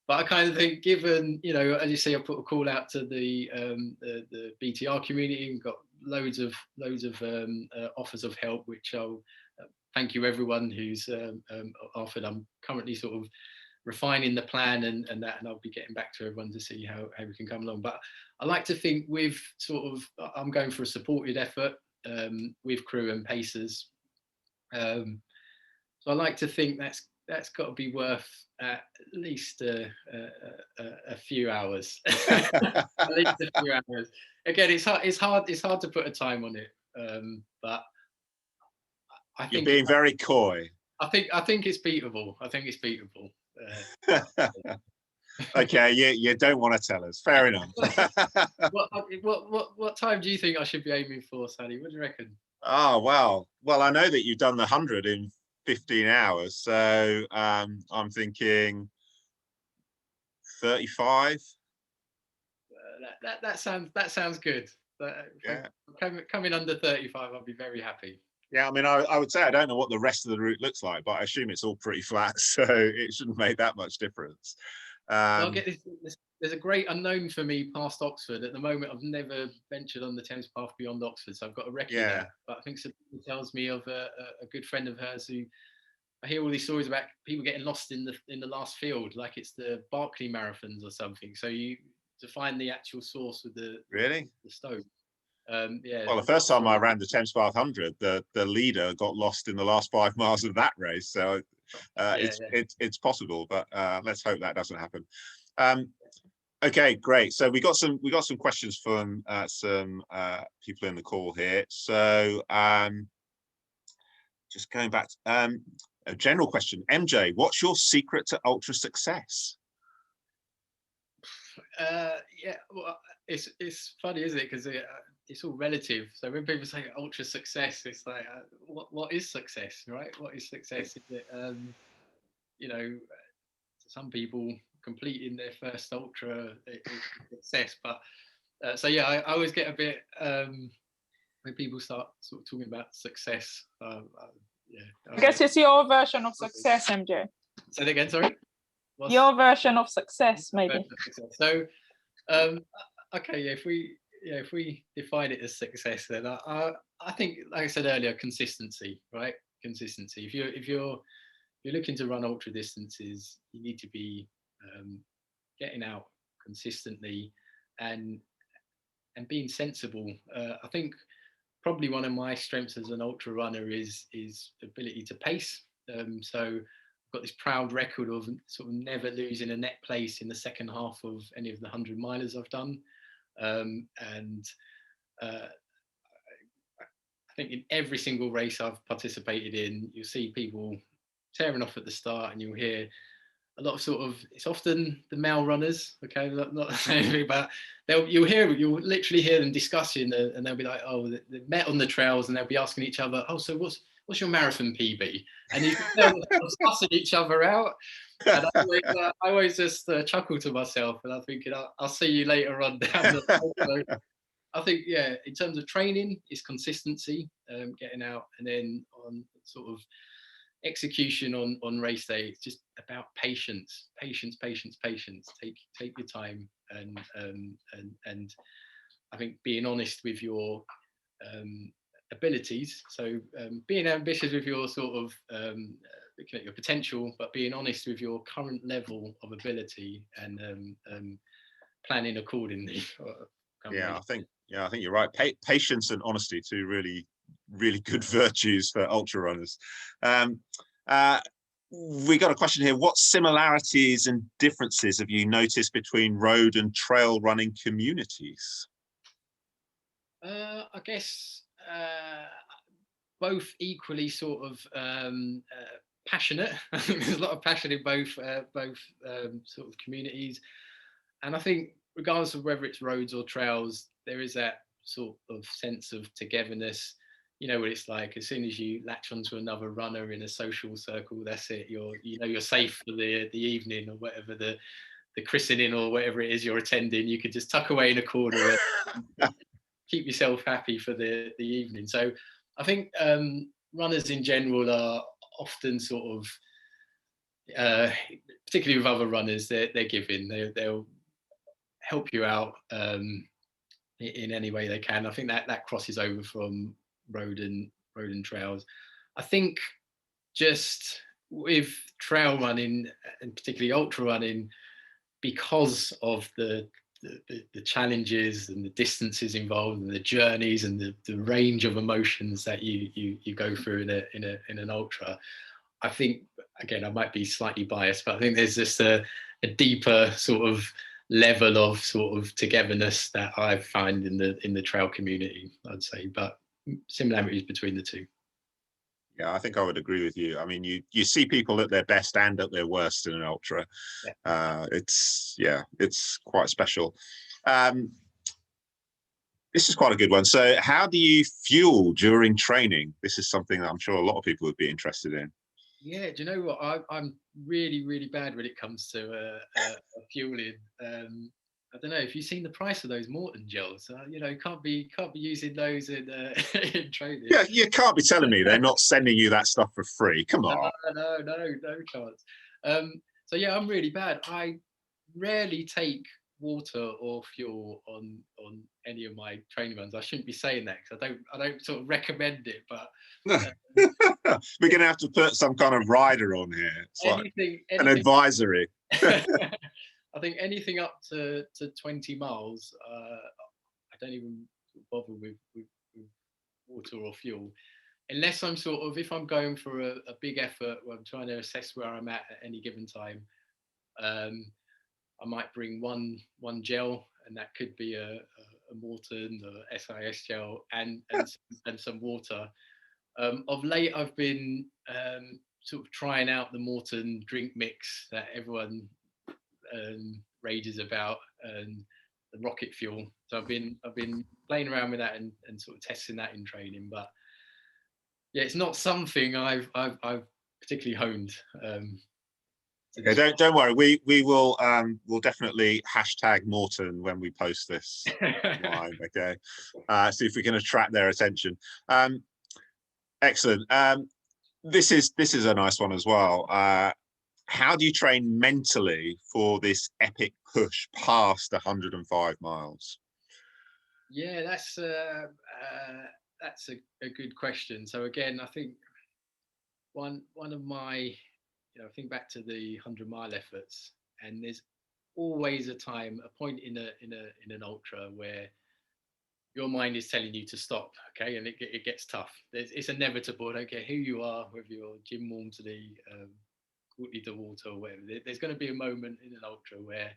But I kind of think, given, you know, as you say, I put a call out to the BTR community and got loads of offers of help, which I'll thank you everyone who's offered. I'm currently sort of refining the plan and I'll be getting back to everyone to see how we can come along. But I like to think with sort of, I'm going for a supported effort with crew and pacers. So I like to think that's got to be worth at least a few hours. At least a few hours. Again, it's hard to put a time on it, but You're being very coy. I think it's beatable. I think it's beatable. Okay, you don't want to tell us. Fair enough. What time do you think I should be aiming for, Sally? What do you reckon? Oh, well, I know that you've done the 100 in 15 hours, so I'm thinking 35. That sounds good. Yeah. Coming under 35, I'll be very happy. Yeah, I mean, I would say I don't know what the rest of the route looks like, but I assume it's all pretty flat, so it shouldn't make that much difference. I'll get this. There's a great unknown for me past Oxford. At the moment, I've never ventured on the Thames Path beyond Oxford, so I've got a recce there. But I think Sabine tells me of a good friend of hers who, I hear all these stories about people getting lost in the last field, like it's the Barclay marathons or something. So to find the actual source of the stone. Yeah. Well, the first time I ran the Thames Path 100, the leader got lost in the last 5 miles of that race. So it's possible, but let's hope that doesn't happen. Okay, great. So we got some questions from some people in the call here. So just going back to a general question, MJ, what's your secret to ultra success? Yeah, well, it's funny, isn't it? Because it's all relative. So when people say ultra success, it's like, what is success, right? What is success? Is it, some people completing their first ultra success, but so yeah, I always get a bit when people start sort of talking about success. I guess it's your version of success, MJ. Say that again, sorry. Your version of success, maybe. So, okay, if we define it as success, then I think, like I said earlier, consistency, right? Consistency. If you're looking to run ultra distances, you need to be getting out consistently and being sensible. I think probably one of my strengths as an ultra runner is ability to pace. So I've got this proud record of sort of never losing a net place in the second half of any of the 100 milers I've done. I think in every single race I've participated in, you'll see people tearing off at the start, and you'll hear a lot of sort of, it's often the male runners, okay, not saying, but you'll literally hear them discussing, and they'll be like, oh, they've met on the trails, and they'll be asking each other, oh, so what's your marathon PB? And you can tell them sussing each other out. And I always just chuckle to myself, and I'm thinking, I'll see you later on down the road. So I think, yeah, in terms of training, it's consistency, getting out, and then on sort of execution on race day, it's just about patience. Take your time, and I think being honest with your abilities. So being ambitious with your sort of looking at your potential, but being honest with your current level of ability, and planning accordingly. I think you're right. Patience and honesty, two really, really good virtues for ultra runners. We got a question here. What similarities and differences have you noticed between road and trail running communities? I guess both equally sort of passionate. There's a lot of passion in both sort of communities, and I think regardless of whether it's roads or trails, there is that sort of sense of togetherness. You know what it's like. As soon as you latch onto another runner in a social circle, that's it. You're safe for the evening, or whatever the christening or whatever it is you're attending. You could just tuck away in a corner and keep yourself happy for the evening. So I think runners in general are often sort of, particularly with other runners, they're giving. They'll help you out in any way they can. I think that crosses over from road and trails. I think just with trail running, and particularly ultra running, because of the challenges and the distances involved, and the journeys, and the range of emotions that you go through in an ultra, I think, again, I might be slightly biased, but I think there's just a deeper sort of level of sort of togetherness that I find in the trail community, I'd say, but similarities between the two. Yeah, I think I would agree with you. I mean, you see people at their best and at their worst in an ultra. Yeah. It's quite special. This is quite a good one. So how do you fuel during training? This is something that I'm sure a lot of people would be interested in. Yeah, do you know what? I'm really, really bad when it comes to fueling. I don't know if you've seen the price of those Morton gels. You know, can't be using those in in training. Yeah, you can't be telling me they're not sending you that stuff for free. Come on. No chance. So yeah, I'm really bad. I rarely take water or fuel on any of my training runs. I shouldn't be saying that because I don't sort of recommend it, but We're going to have to put some kind of rider on here. It's like an advisory. I think anything up to 20 miles, I don't even bother with water or fuel. Unless I'm sort of, if I'm going for a big effort where I'm trying to assess where I'm at any given time, I might bring one gel, and that could be a Morton or SIS gel and some water. Of late, I've been sort of trying out the Morton drink mix that everyone rages about, and the rocket fuel. So I've been playing around with that and sort of testing that in training. But yeah, it's not something I've particularly honed. Okay, don't worry. We will we'll definitely hashtag Morton when we post this live. Okay, see if we can attract their attention. Excellent. This is a nice one as well. How do you train mentally for this epic push past 105 miles? Yeah, that's a good question. So again, I think one of my, you know, think back to the 100-mile efforts, and there's always a point in an ultra where your mind is telling you to stop, okay, and it gets tough. It's inevitable. I don't care who you are, whether you're Jim Walmsley, Courtney DeWalter, or whatever. There's going to be a moment in an ultra where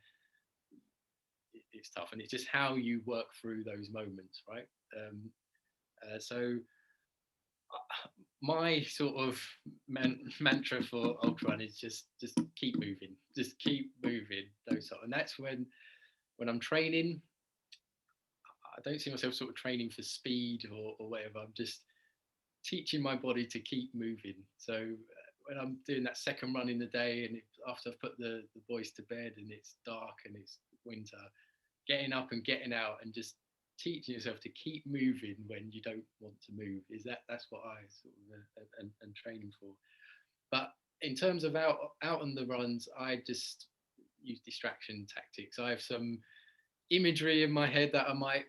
it's tough, and it's just how you work through those moments, right? So my sort of mantra for ultra run is just keep moving, those sort. And that's when I'm training, I don't see myself sort of training for speed or whatever. I'm just teaching my body to keep moving. So when I'm doing that second run in the day, and after I've put the boys to bed and it's dark and it's winter, getting up and getting out and just teaching yourself to keep moving when you don't want to move, that's what I sort of and training for. But in terms of out on the runs, I just use distraction tactics. I have some imagery in my head that I might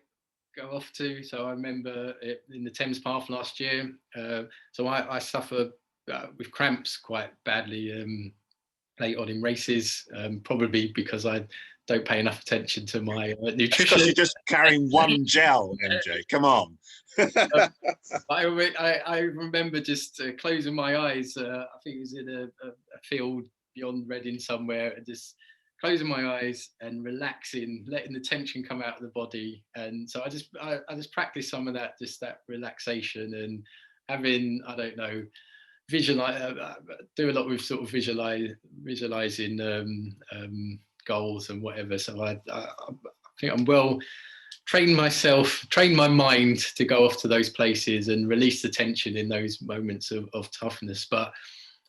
go off to. So I remember in the Thames Path last year. So I suffer with cramps quite badly late on in races, probably because I don't pay enough attention to my nutrition. Because you're just carrying one gel, MJ. Come on. I remember just closing my eyes. I think it was in a field beyond Reading somewhere, and just closing my eyes and relaxing, letting the tension come out of the body. And so I just practice some of that, just that relaxation, and having, I don't know, visualize, do a lot with sort of visualizing goals and whatever. So I think I'm well train my mind to go off to those places and release the tension in those moments of toughness. But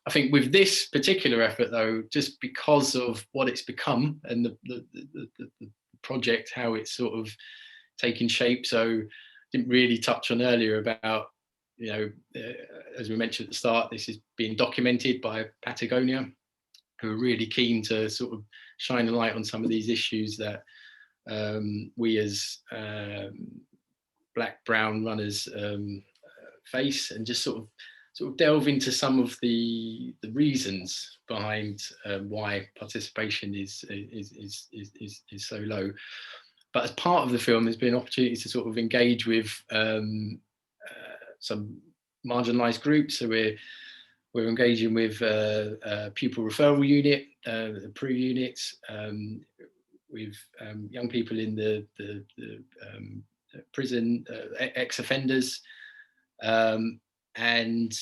I think with this particular effort, though, just because of what it's become and the project, how it's sort of taking shape. So didn't really touch on earlier about, you know, as we mentioned at the start, this is being documented by Patagonia, who are really keen to sort of shine a light on some of these issues that we as black, brown runners face, and just sort of delve into some of the reasons behind why participation is so low. But as part of the film, there's been an opportunity to sort of engage with some marginalised groups. So we're engaging with pupil referral unit, the PRU units, with young people in the prison, ex-offenders, and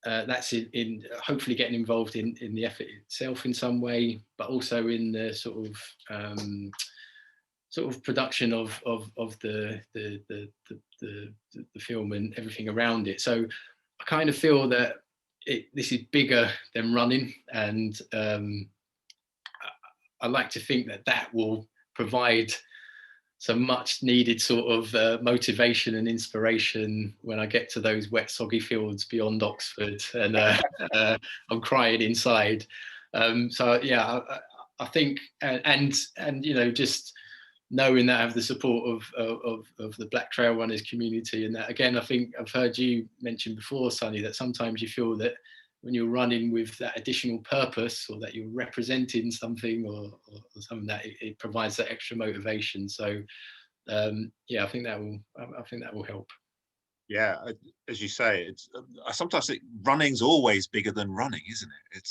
that's in hopefully getting involved in the effort itself in some way, but also in the sort of production of the film and everything around it. So I kind of feel that this is bigger than running, and I like to think that will provide some much needed sort of motivation and inspiration when I get to those wet, soggy fields beyond Oxford, and I'm crying inside. So yeah, I think, and just knowing that I have the support of the Black Trail Runners community, and that again, I think I've heard you mention before, Sonny, that sometimes you feel that when you're running with that additional purpose, or that you're representing something, or something, that it provides that extra motivation. So yeah, I think that will help. Yeah, as you say, I sometimes think running's always bigger than running, isn't it?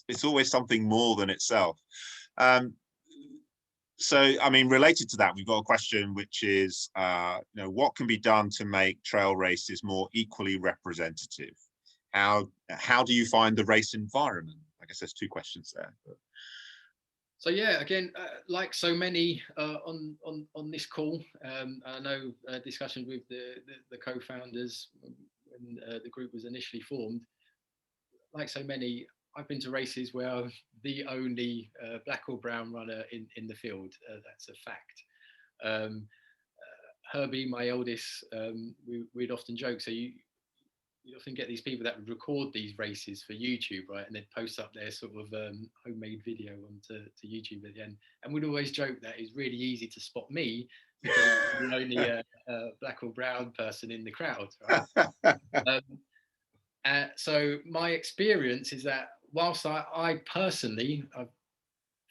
It's always something more than itself. So, I mean, related to that, we've got a question which is, what can be done to make trail races more equally representative? How do you find the race environment? I guess there's two questions there. So yeah, again, like so many on this call, I know discussions with the co-founders when the group was initially formed. Like so many, I've been to races where I'm the only black or brown runner in the field. That's a fact. Herbie, my eldest, we'd often joke. So you often get these people that would record these races for YouTube, right, and they'd post up their sort of homemade video onto YouTube at the end. And we'd always joke that it's really easy to spot me because I'm the only black or brown person in the crowd, right? So my experience is that whilst I personally, I've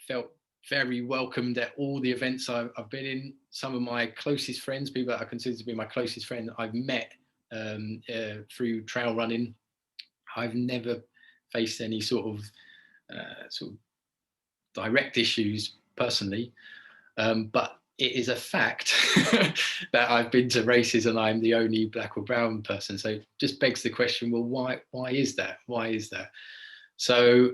felt very welcomed at all the events I've been in, some of my closest friends, people that I consider to be my closest friend, I've met through trail running. I've never faced any sort of direct issues personally, but it is a fact that I've been to races and I'm the only black or brown person. So it just begs the question, well, why is that? Why is that? So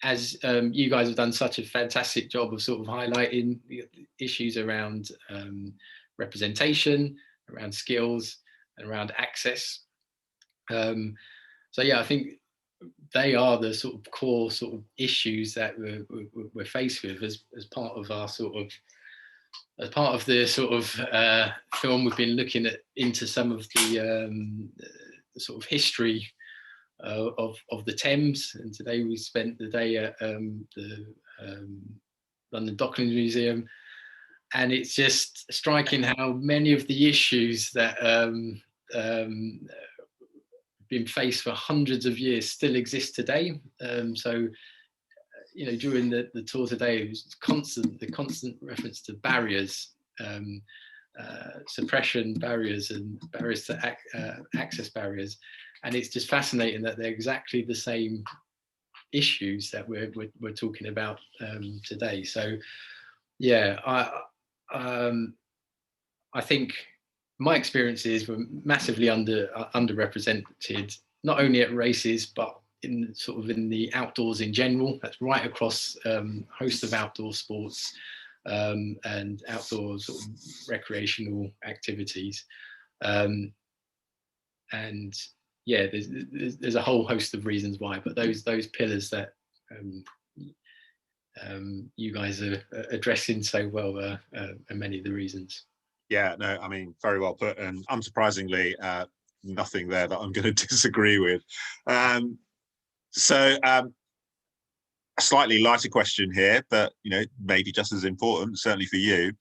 as you guys have done such a fantastic job of sort of highlighting the issues around representation, around skills, and around access. So yeah, I think they are the sort of core sort of issues that we're faced with as part of our as part of the sort of film. We've been looking into some of the sort of history of the Thames, and today we spent the day at the London Docklands Museum, and it's just striking how many of the issues that been faced for hundreds of years still exist today. So during the tour today, it was the constant reference to barriers, suppression barriers, and barriers to access barriers. And it's just fascinating that they're exactly the same issues that we're talking about today. So yeah, I think my experiences were massively underrepresented, not only at races, but in the outdoors in general. That's right across a host of outdoor sports and outdoor sort of recreational activities. And yeah, there's a whole host of reasons why, but those pillars that you guys are addressing so well are many of the reasons. Yeah, no, I mean, very well put, and unsurprisingly, nothing there that I'm going to disagree with. So a slightly lighter question here, but maybe just as important, certainly for you.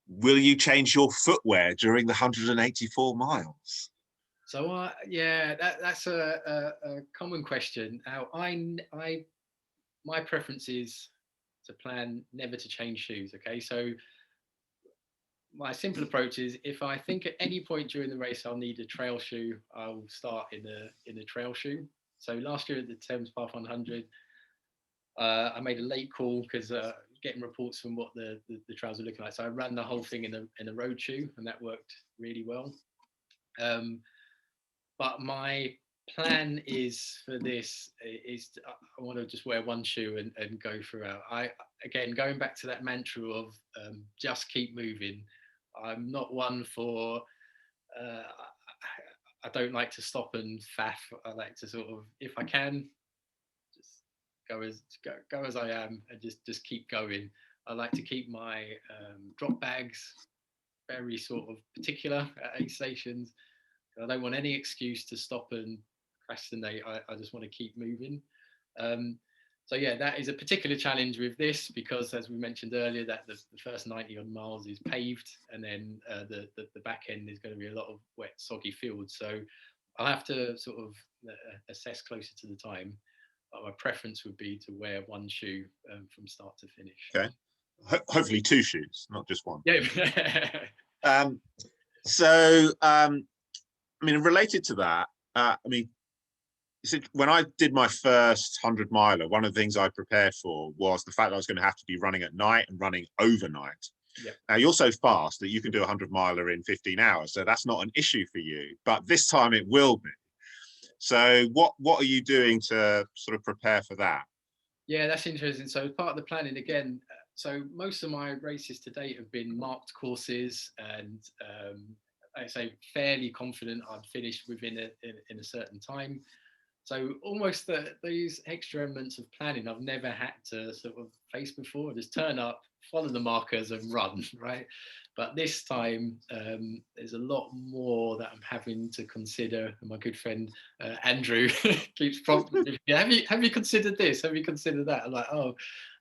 Will you change your footwear during the 184 miles? So yeah, that's a common question. Now, my preference is to plan never to change shoes. Okay, so my simple approach is, if I think at any point during the race I'll need a trail shoe, I'll start in a trail shoe. So last year at the Thames Path 100, I made a late call because getting reports from what the trails are looking like. So I ran the whole thing in a road shoe, and that worked really well. but my plan is for this is I want to just wear one shoe and go throughout. Again, going back to that mantra of just keep moving. I'm not one for I don't like to stop and faff. I like to sort of, if I can, just go as I am and just keep going. I like to keep my drop bags very sort of particular at aid stations. I don't want any excuse to stop and procrastinate. I just want to keep moving. So yeah, that is a particular challenge with this because, as we mentioned earlier, that the first 90 odd miles is paved, and then the back end is going to be a lot of wet, soggy fields. So I'll have to sort of assess closer to the time. But my preference would be to wear one shoe from start to finish. Okay, hopefully 2 shoes, not just one. Yeah. I mean, related to that, I mean, when I did my first 100 miler, one of the things I prepared for was the fact that I was going to have to be running at night and running overnight. Yep. Now, you're so fast that you can do a 100 miler in 15 hours, so that's not an issue for you, but this time it will be. So what are you doing to sort of prepare for that? Yeah, that's interesting. So part of the planning again, so most of my races to date have been marked courses, and I say fairly confident I'd finish within in a certain time. So almost these extra elements of planning I've never had to sort of face before. Just turn up, follow the markers and run, right? But this time there's a lot more that I'm having to consider. And my good friend Andrew keeps prompting me, have you considered this? Have you considered that? I'm like, oh,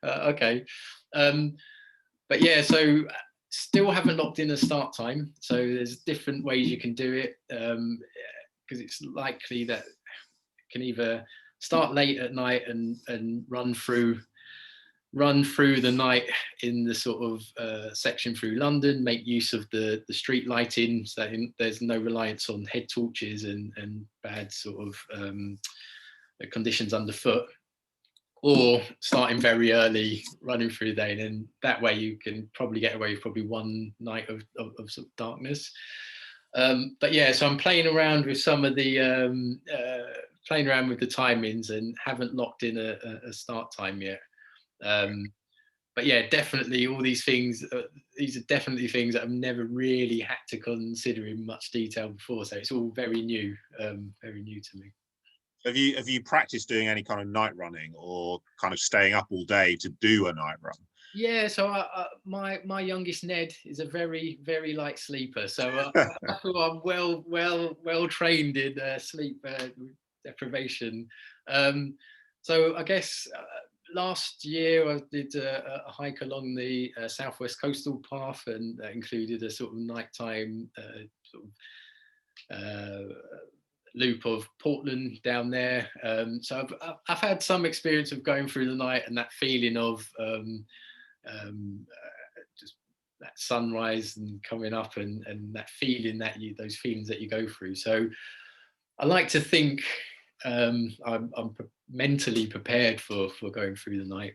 okay. But yeah, so still haven't locked in a start time. So there's different ways you can do it because it's likely that can either start late at night and run through the night in the sort of section through London, make use of the street lighting so that there's no reliance on head torches and bad sort of conditions underfoot, or starting very early, running through the day, and then that way you can probably get away with probably one night of sort of darkness. But yeah, so I'm playing around with some of the playing around with the timings and haven't locked in a start time yet. But yeah, definitely all these things, these are definitely things that I've never really had to consider in much detail before. So it's all very new to me. Have you practiced doing any kind of night running or kind of staying up all day to do a night run? Yeah, so my youngest Ned is a very, very light sleeper. So I feel I'm well trained in sleep deprivation. So I guess last year I did a hike along the Southwest Coastal Path, and that included a sort of nighttime sort of loop of Portland down there. So I've had some experience of going through the night and that feeling of just that sunrise and coming up and that feeling that those feelings that you go through. So I like to think I'm mentally prepared for going through the night.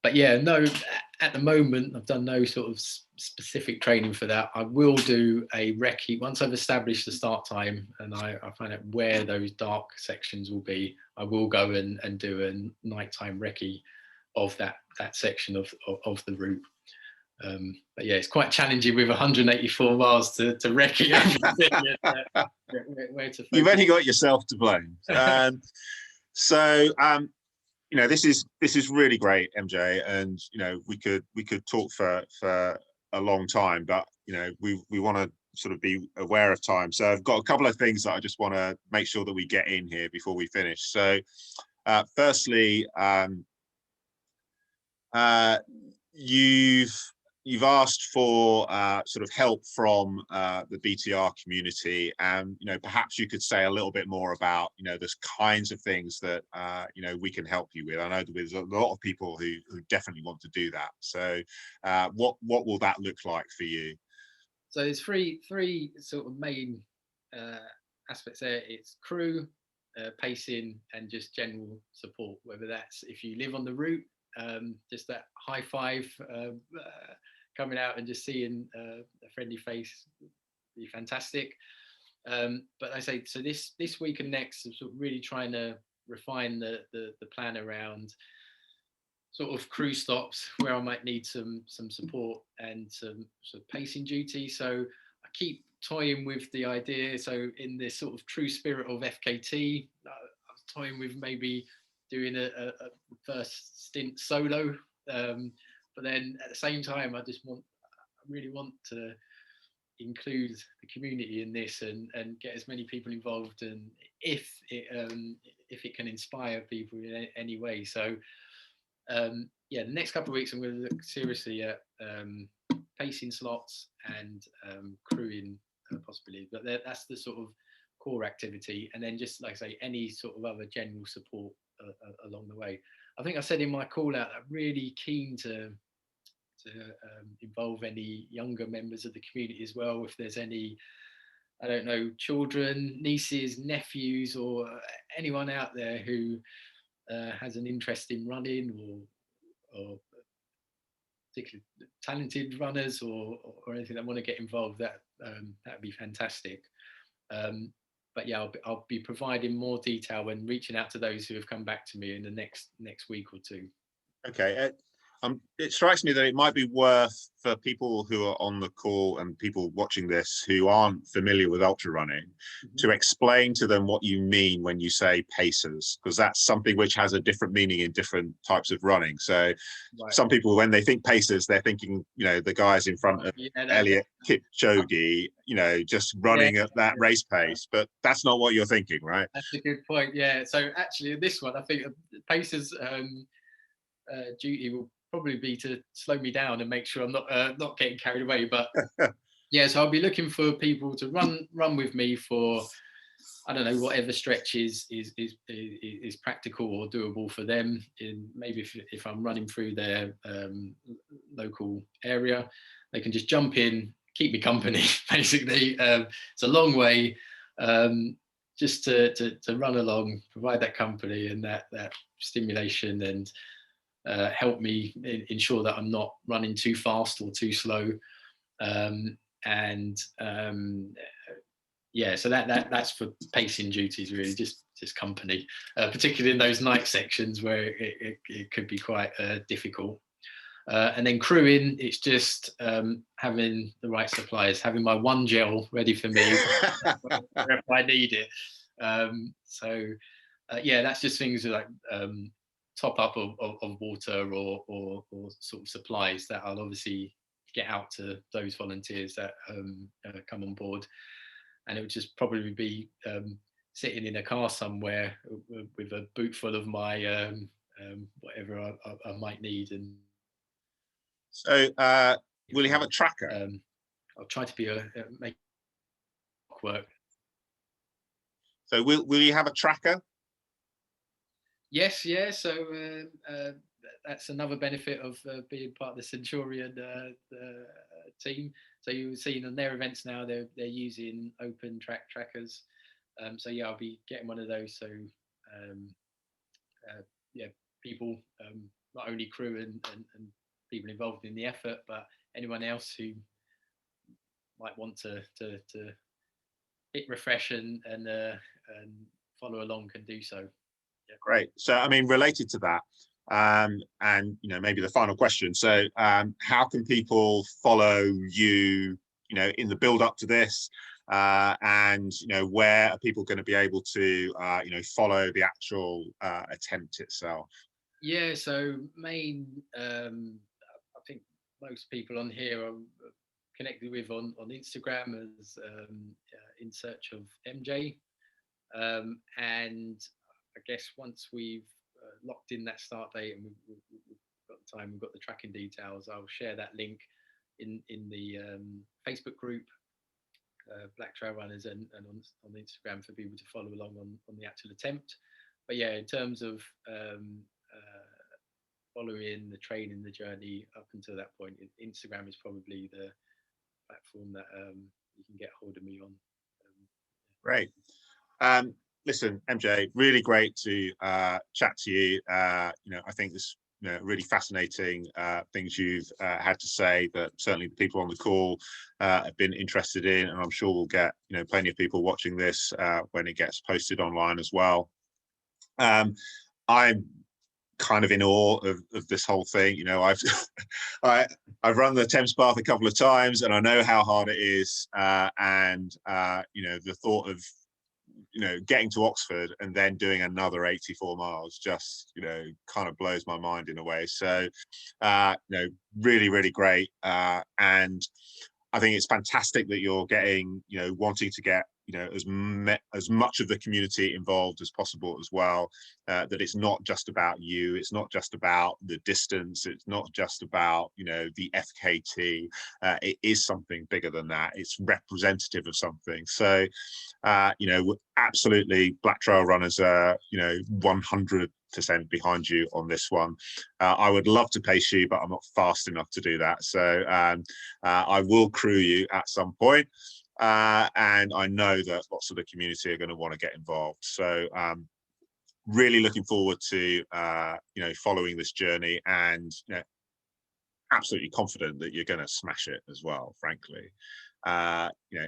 But yeah, no, at the moment I've done no sort of specific training for that. I will do a recce once I've established the start time and I find out where those dark sections will be. I will go and do a nighttime recce of that section of the route. But yeah, it's quite challenging with 184 miles to recce everything. Where to focus. You've only got yourself to blame. So you know, this is really great, MJ, and you know, we could talk for a long time, but you know, we want to sort of be aware of time. So I've got a couple of things that I just want to make sure that we get in here before we finish. So firstly, you've asked for sort of help from the BTR community, and you know, perhaps you could say a little bit more about, you know, the kinds of things that you know, we can help you with. I know there's a lot of people who definitely want to do that. So what will that look like for you? So there's three sort of main aspects there. It's crew, pacing, and just general support, whether that's if you live on the route, just that high five coming out and just seeing a friendly face would be fantastic. But I say, so this week and next, I'm sort of really trying to refine the plan around sort of crew stops where I might need some support and some sort of pacing duty. So I keep toying with the idea. So in this sort of true spirit of FKT, I was toying with maybe doing a first stint solo. But then at the same time, I really want to include the community in this and get as many people involved, and if it can inspire people in any way. So yeah, the next couple of weeks I'm going to look seriously at pacing slots and crewing possibilities, but that's the sort of core activity, and then just like I say, any sort of other general support along the way. I think I said in my call out, I'm really keen to involve any younger members of the community as well. If there's any, I don't know, children, nieces, nephews, or anyone out there who has an interest in running, or particularly talented runners, or anything that want to get involved, that'd be fantastic. But yeah, I'll be providing more detail when reaching out to those who have come back to me in the next week or two. Okay. It strikes me that it might be worth for people who are on the call and people watching this who aren't familiar with ultra running to explain to them what you mean when you say pacers, because that's something which has a different meaning in different types of running. So some people, when they think pacers, they're thinking, the guys in front of Elliot Kipchoge, just running at that race pace, but that's not what you're thinking, right? That's a good point. Yeah. So actually, this one, I think pacers duty will probably be to slow me down and make sure I'm not getting carried away. But yeah, so I'll be looking for people to run with me for, I don't know, whatever stretch is practical or doable for them. In maybe if I'm running through their local area, they can just jump in, keep me company. Basically, it's a long way. Just to run along, provide that company and that stimulation, and help me ensure that I'm not running too fast or too slow. Yeah, so that's for pacing duties, really, just company, particularly in those night sections where it could be quite difficult. And then crewing, it's just having the right supplies, having my one gel ready for me if I need it. Yeah, that's just things like top up of water or sort of supplies that I'll obviously get out to those volunteers that come on board. And it would just probably be sitting in a car somewhere with a boot full of my whatever I might need. And so will you have a tracker? I'll try to make work. So will you have a tracker? Yes, yeah. So that's another benefit of being part of the Centurion team. So you've seen on their events now, they're using open track trackers. So yeah, I'll be getting one of those. So yeah, people, not only crew and people involved in the effort, but anyone else who might want to hit refresh and follow along can do so. Yeah. Great. So I mean, related to that, and maybe the final question. So how can people follow you, in the build up to this, and where are people going to be able to follow the actual attempt itself? Yeah. So I think most people on here are connected with on Instagram as in search of MJ, and I guess once we've locked in that start date and we've got the time, we've got the tracking details, I'll share that link in the Facebook group, Black Trail Runners, and on Instagram for people to follow along on the actual attempt. But yeah, in terms of following the training, the journey up until that point, Instagram is probably the platform that you can get hold of me on. Great. Listen, MJ, really great to chat to you. I think this really fascinating things you've had to say that certainly the people on the call have been interested in, and I'm sure we'll get plenty of people watching this when it gets posted online as well. I'm kind of in awe of this whole thing. I've run the Thames Path a couple of times, and I know how hard it is, and the thought of getting to Oxford and then doing another 84 miles just kind of blows my mind in a way. So really, really great, and I think it's fantastic that you're getting wanting to get as much of the community involved as possible as well, that it's not just about you, it's not just about the distance, it's not just about the FKT, it is something bigger than that. It's representative of something. So absolutely, Black Trail Runners are 100% behind you on this one. I would love to pace you, but I'm not fast enough to do that, so I will crew you at some point, and I know that lots of the community are going to want to get involved. So really looking forward to following this journey, and absolutely confident that you're going to smash it as well, frankly.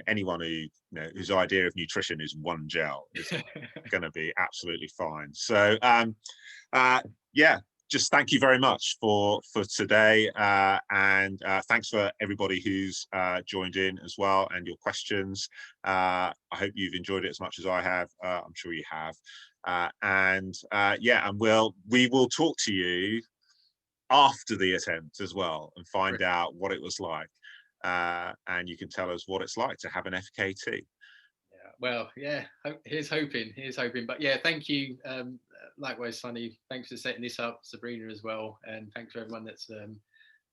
Anyone whose idea of nutrition is one gel is going to be absolutely fine. So yeah, just thank you very much for today, and thanks for everybody who's joined in as well, and your questions. I hope you've enjoyed it as much as I have. I'm sure you have, and we will talk to you after the attempt as well, and find out what it was like, and you can tell us what it's like to have an FKT. Well, yeah, here's hoping. But yeah, thank you. Likewise, Sonny, thanks for setting this up, Sabrina as well, and thanks for everyone that's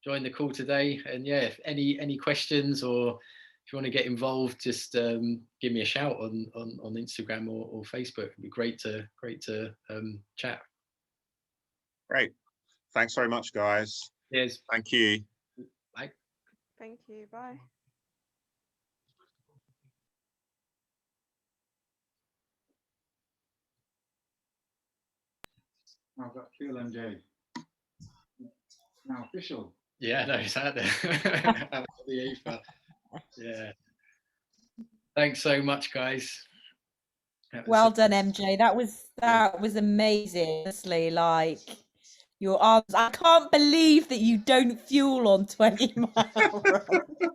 joined the call today. And yeah, if any questions, or if you want to get involved, just give me a shout on Instagram or Facebook. It'd be great to chat. Great, thanks very much, guys. Cheers. Thank you. Bye. Thank you. Bye. I've got fuel, MJ. Now official. Yeah, no, it's out there. Yeah. Thanks so much, guys. Well done, MJ. That was amazing. Honestly, like your arms. I can't believe that you don't fuel on 20-mile runs.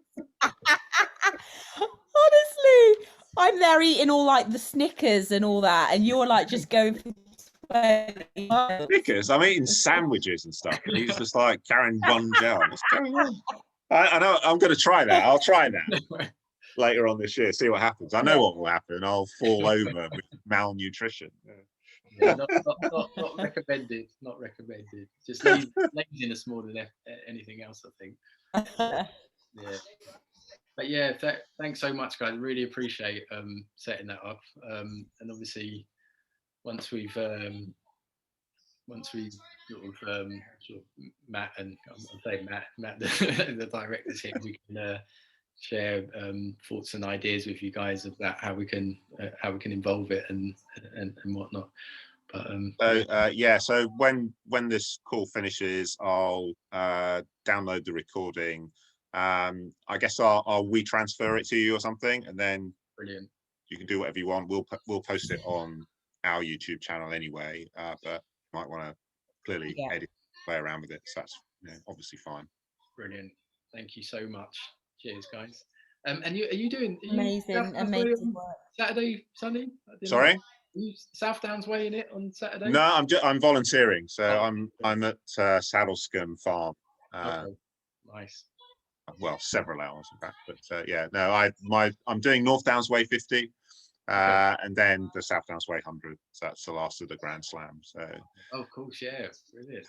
Honestly, I'm there eating all like the Snickers and all that, and you're like just going for 20 miles. Snickers? I'm eating sandwiches and stuff, and he's just like carrying one gel. What's going on? I know. I'm going to try that. I'll try that later on this year. See what happens. I know what will happen. I'll fall over with malnutrition. Yeah, not recommended. Not recommended. Just laziness more than anything else, I think. Yeah. But yeah, thanks so much, guys. Really appreciate setting that up. And obviously, once we've sort of Matt, and I'm saying Matt, the director's here, we can share thoughts and ideas with you guys about how we can involve it and whatnot. But yeah, so when this call finishes, I'll download the recording. I guess I'll WeTransfer it to you or something, and then brilliant. You can do whatever you want. We'll post it on our YouTube channel anyway, but you might want to clearly edit, play around with it. So that's obviously fine. Brilliant. Thank you so much. Cheers, guys. And are you doing amazing work. Saturday, Sunday? Sorry? Are you South Downs Way in it on Saturday? No, I'm volunteering. So I'm at Saddlescombe Farm. Okay. Nice. Well, several hours in fact, but yeah, no, I'm doing North Downs Way 50, and then the South Downs Way 100. So that's the last of the Grand Slam. So. Oh, of course, yeah, brilliant.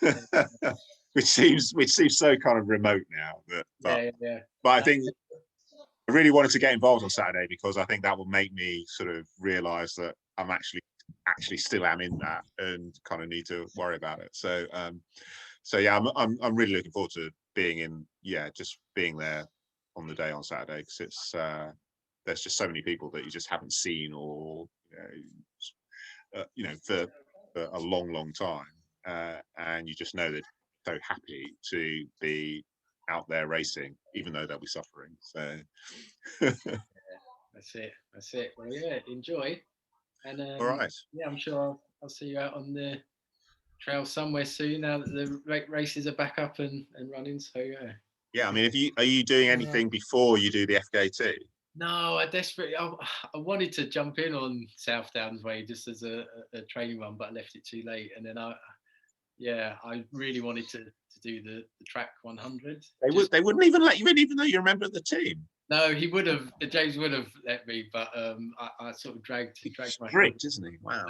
which seems so kind of remote now. Yeah. But I think I really wanted to get involved on Saturday because I think that will make me sort of realise that I'm actually still am in that and kind of need to worry about it. So yeah, I'm really looking forward to being just being there on the day on Saturday, because it's there's just so many people that you just haven't seen or for a long time, and you just know that so happy to be out there racing, even though they'll be suffering. So that's it. Well, yeah, enjoy. And all right. yeah, I'm sure I'll see you out on the trail somewhere soon now that the races are back up and running. So yeah. Yeah, I mean, are you doing anything before you do the FKT? No, I wanted to jump in on South Downs Way just as a training run, but I left it too late. And then I really wanted to do the track 100. They wouldn't even let you in, even though you're a member of the team. No, he would have. James would have let me, but I sort of dragged my strict, isn't he? Wow.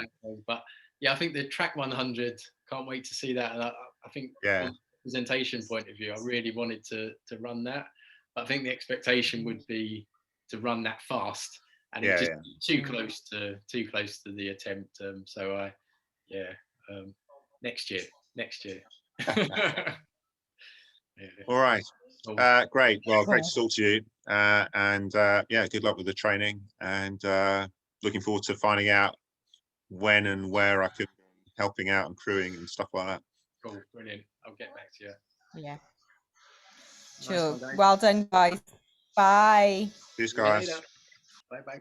But yeah, I think the track 100. Can't wait to see that. And I think from a presentation point of view, I really wanted to run that. But I think the expectation would be to run that fast, and it's just too close to the attempt. So next year. All right. Great. Well, great to talk to you. And good luck with the training. And looking forward to finding out when and where I could be helping out and crewing and stuff like that. Cool, brilliant. I'll get back to you. Yeah. Nice Sure. one, Well done, guys. Bye. Cheers, guys. Bye bye.